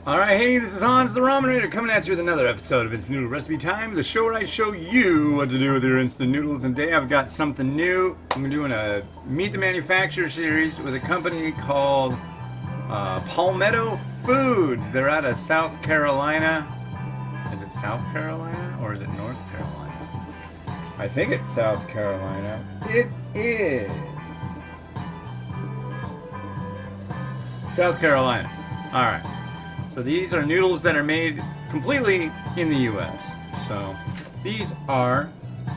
Alright, hey, this is Hans the Ramen Rater coming at you with another episode of It's Noodle Recipe Time, the show where I show you what to do with your instant noodles. And today I've got something new. I'm doing a Meet the Manufacturer series with a company called Palmetto Foods. They're out of South Carolina. Is it South Carolina or is it North Carolina? I think it's South Carolina. It is South Carolina. Alright. So these are noodles that are made completely in the U.S. So these are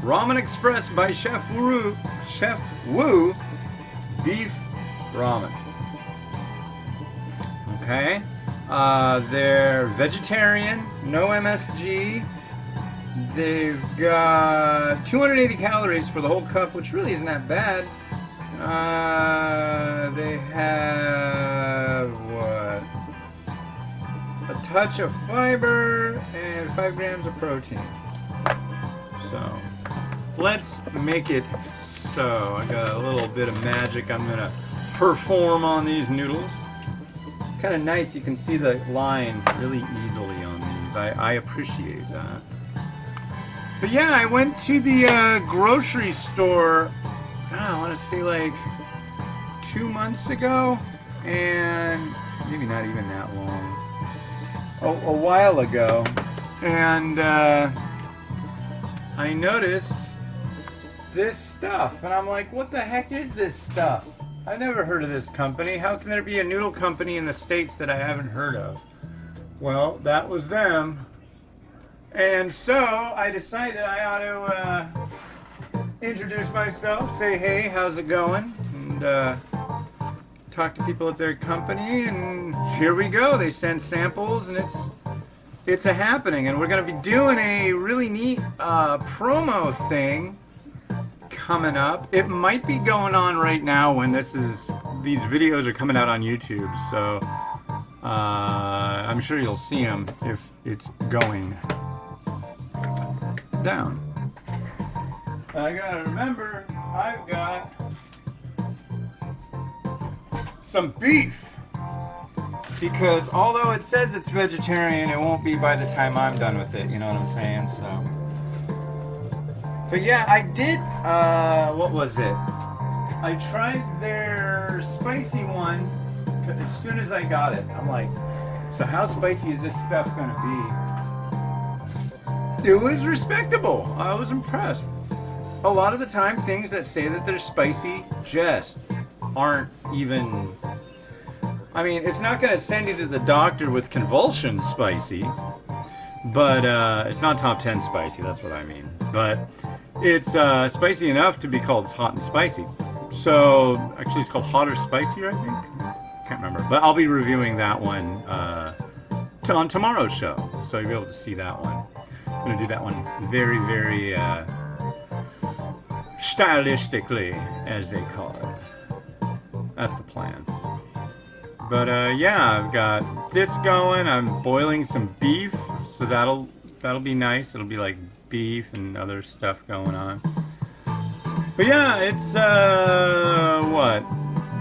Ramen Express by Chef Wu Beef Ramen. Okay. They're vegetarian, no MSG. They've got 280 calories for the whole cup, which really isn't that bad. They have what? A touch of fiber and 5 grams of protein. So let's make it so. I got a little bit of magic I'm gonna perform on these noodles. Kind of nice, you can see the line really easily on these. I appreciate that. But yeah, I went to the grocery store, I want to say like 2 months ago, and maybe not even that long. A while ago, and I noticed this stuff, and I'm like, what the heck is this stuff? I never heard of this company. How can there be a noodle company in the States that I haven't heard of? Well, that was them. And so I decided I ought to introduce myself, say, hey, how's it going? And talk to people at their company, and here we go. They send samples, and it's a happening. And we're going to be doing a really neat promo thing coming up. It might be going on right now when these videos are coming out on YouTube. So I'm sure you'll see them if it's going down. I gotta remember, I've got some beef, because although it says it's vegetarian, it won't be by the time I'm done with it, you know what I'm saying? So, but yeah, I did, what was it? I tried their spicy one as soon as I got it. I'm like, so how spicy is this stuff gonna be? It was respectable. I was impressed. A lot of the time, things that say that they're spicy just aren't even. I mean, it's not going to send you to the doctor with convulsions spicy, but it's not top 10 spicy, that's what I mean. But it's spicy enough to be called hot and spicy. So, actually it's called hot or spicier, I think. Can't remember. But I'll be reviewing that one on tomorrow's show, so you'll be able to see that one. I'm going to do that one very, very stylistically, as they call it. That's the plan. But yeah, I've got this going. I'm boiling some beef, so that'll be nice. It'll be like beef and other stuff going on. But yeah, it's what?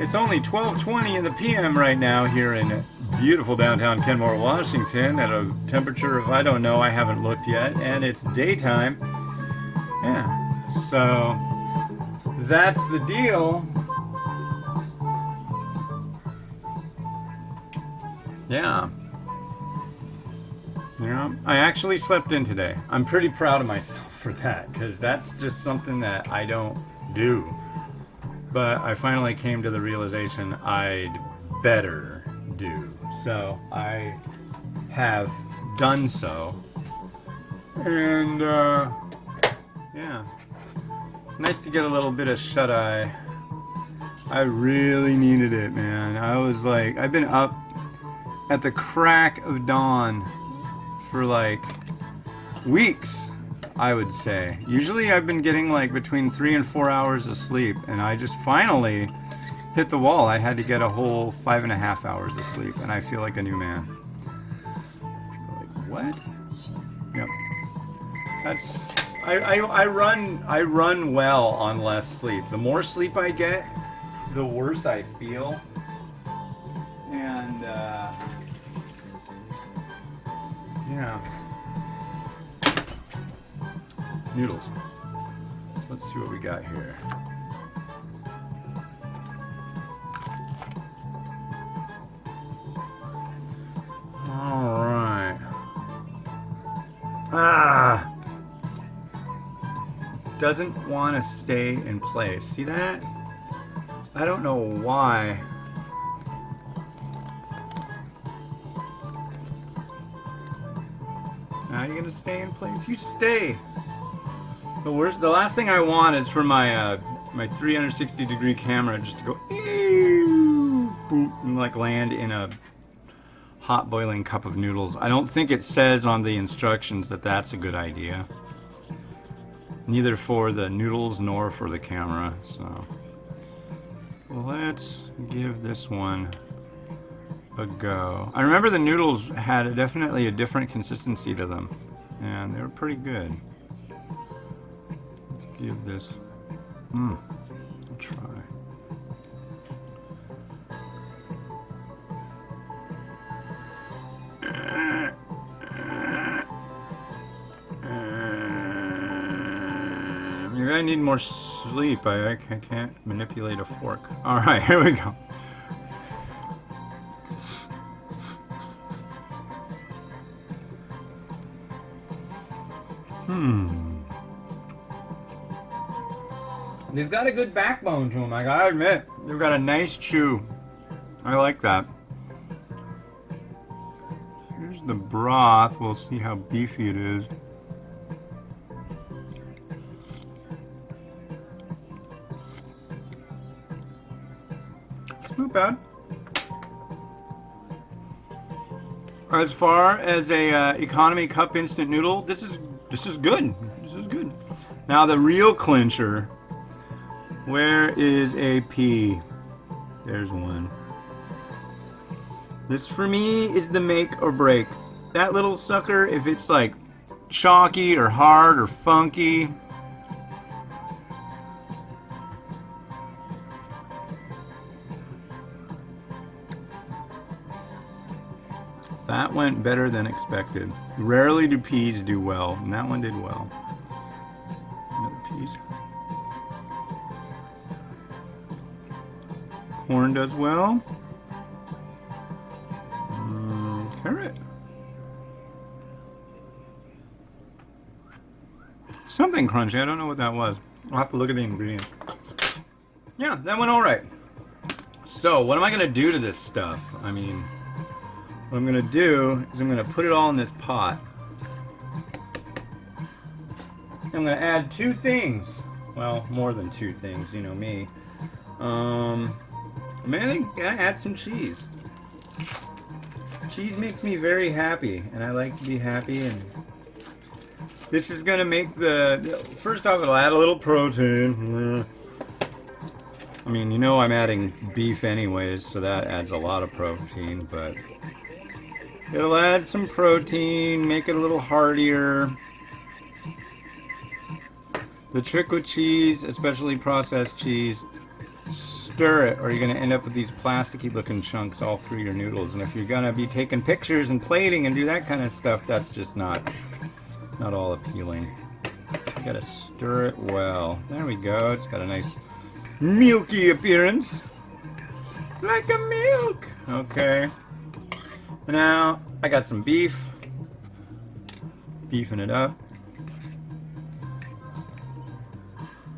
It's only 12:20 in the PM right now here in beautiful downtown Kenmore, Washington, at a temperature of, I don't know, I haven't looked yet, and it's daytime. Yeah, so that's the deal. Yeah. I actually slept in today. I'm pretty proud of myself for that, because that's just something that I don't do. But I finally came to the realization I'd better do. So I have done so. And yeah. It's nice to get a little bit of shut-eye. I really needed it, man. I was like, I've been up at the crack of dawn for like weeks, I would say. Usually I've been getting like between 3 and 4 hours of sleep, and I just finally hit the wall. I had to get a whole 5.5 hours of sleep, and I feel like a new man. Like, what? Yep. I run well on less sleep. The more sleep I get, the worse I feel. And yeah. Noodles. Let's see what we got here. Alright. Ah! Doesn't want to stay in place. See that? I don't know why. Now you're gonna stay in place. You stay. The worst. The last thing I want is for my my 360-degree camera just to go boop, and like land in a hot boiling cup of noodles. I don't think it says on the instructions that that's a good idea. Neither for the noodles nor for the camera. So let's give this one a go. I remember the noodles had definitely a different consistency to them, and they were pretty good. Let's give this a try. Maybe I need more sleep. I can't manipulate a fork. All right, here we go. They've got a good backbone to them, I gotta admit. They've got a nice chew. I like that. Here's the broth. We'll see how beefy it is. It's not bad. As far as a economy cup instant noodle, this is good. This is good. Now the real clincher. Where is a P? There's one. This for me is the make or break. That little sucker, if it's like chalky or hard or funky. That went better than expected. Rarely do peas do well, and that one did well. Another piece. Corn does well. Carrot. Something crunchy. I don't know what that was. I'll have to look at the ingredients. Yeah, that went all right. So, what am I going to do to this stuff? I mean, what I'm going to do is I'm going to put it all in this pot. I'm going to add two things. Well, more than two things, you know me. I'm going to add some cheese. Cheese makes me very happy, and I like to be happy, and this is going to make first off, it'll add a little protein. I mean, you know I'm adding beef anyways, so that adds a lot of protein, but it'll add some protein, make it a little heartier. The trick with cheese, especially processed cheese, stir it or you're going to end up with these plasticky looking chunks all through your noodles. And if you're going to be taking pictures and plating and do that kind of stuff, that's just not all appealing. You got to stir it well. There we go. It's got a nice milky appearance. Like a milk. Okay. Now I got some beef. Beefing it up.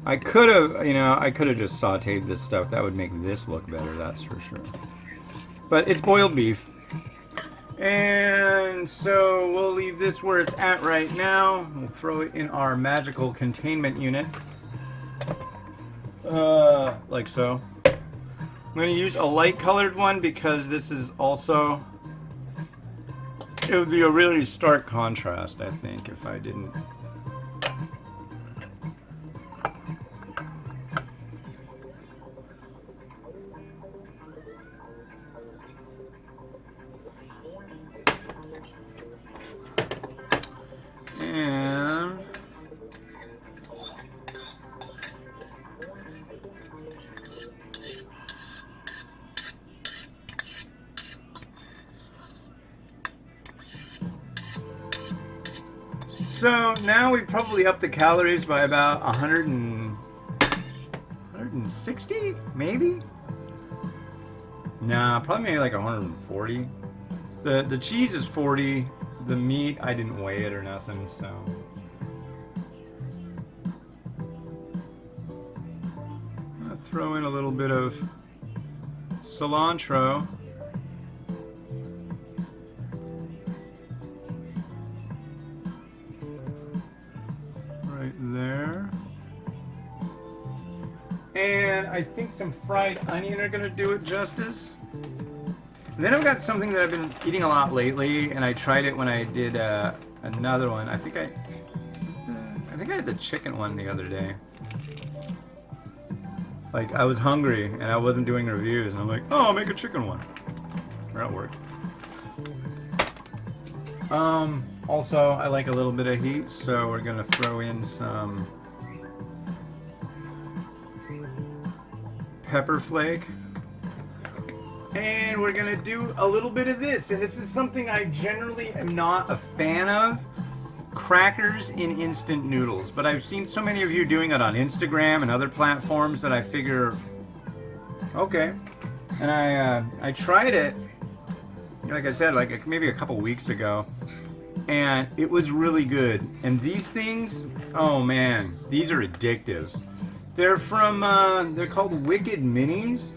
I could have just sauteed this stuff. That would make this look better, that's for sure. But it's boiled beef. And so we'll leave this where it's at right now. We'll throw it in our magical containment unit. Like so. I'm going to use a light colored one because this is also... It would be a really stark contrast, I think, if I didn't... So now we probably upped the calories by about 160, maybe? Nah, probably maybe like 140. The cheese is 40. The meat, I didn't weigh it or nothing, so. I'm gonna throw in a little bit of cilantro. Right there. And I think some fried onion are gonna do it justice. And then I've got something that I've been eating a lot lately, and I tried it when I did another one. I think I had the chicken one the other day. Like, I was hungry and I wasn't doing reviews, and I'm like, oh, I'll make a chicken one. That worked. Also, I like a little bit of heat, so we're gonna throw in some pepper flake. And we're gonna do a little bit of this, and this is something I generally am not a fan of, crackers in instant noodles. But I've seen so many of you doing it on Instagram and other platforms that I figure, okay. And I tried it, like I said, like maybe a couple weeks ago, and it was really good. And these things, oh man, these are addictive. They're from, they're called Wicked Minis.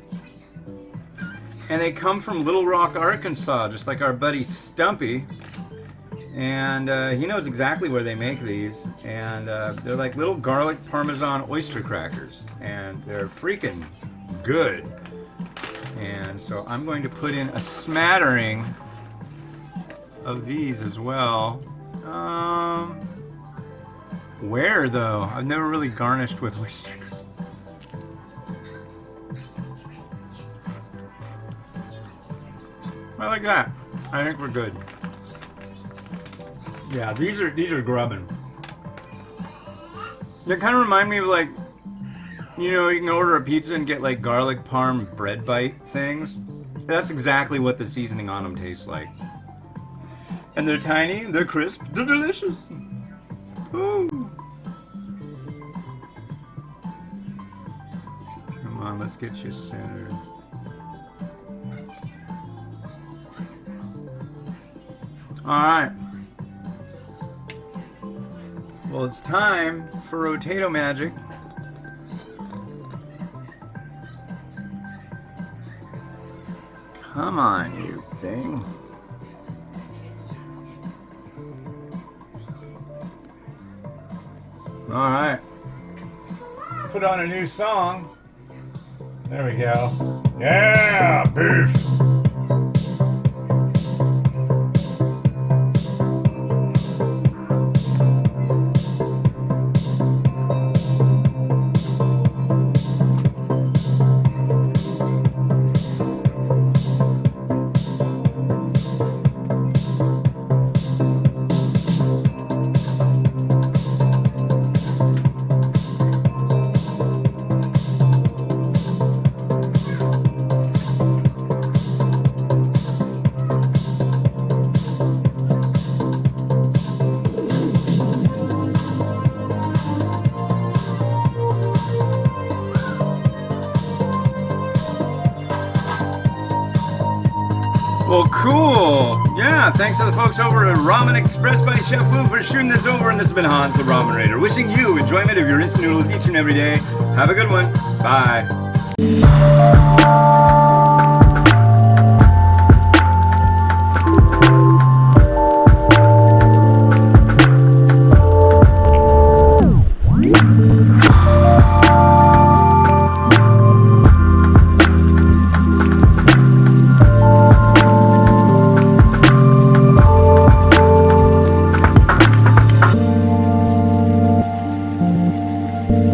And they come from Little Rock, Arkansas, just like our buddy Stumpy. And he knows exactly where they make these. And they're like little garlic parmesan oyster crackers. And they're freaking good. And so I'm going to put in a smattering of these as well. Where though? I've never really garnished with oyster crackers. I like that. I think we're good. Yeah, these are grubbing. They kind of remind me of, like, you know, you can order a pizza and get like garlic parm bread bite things. That's exactly what the seasoning on them tastes like. And they're tiny, they're crisp, they're delicious. Ooh. Come on, let's get you centered. Alright. Well, it's time for Rotato Magic. Come on, you thing. Alright. Put on a new song. There we go. Yeah, beef! Well, cool. Yeah, thanks to the folks over at Ramen Express by Chef Wu for shooting this over. And this has been Hans, the Ramen Raider, wishing you enjoyment of your instant noodles each and every day. Have a good one. Bye.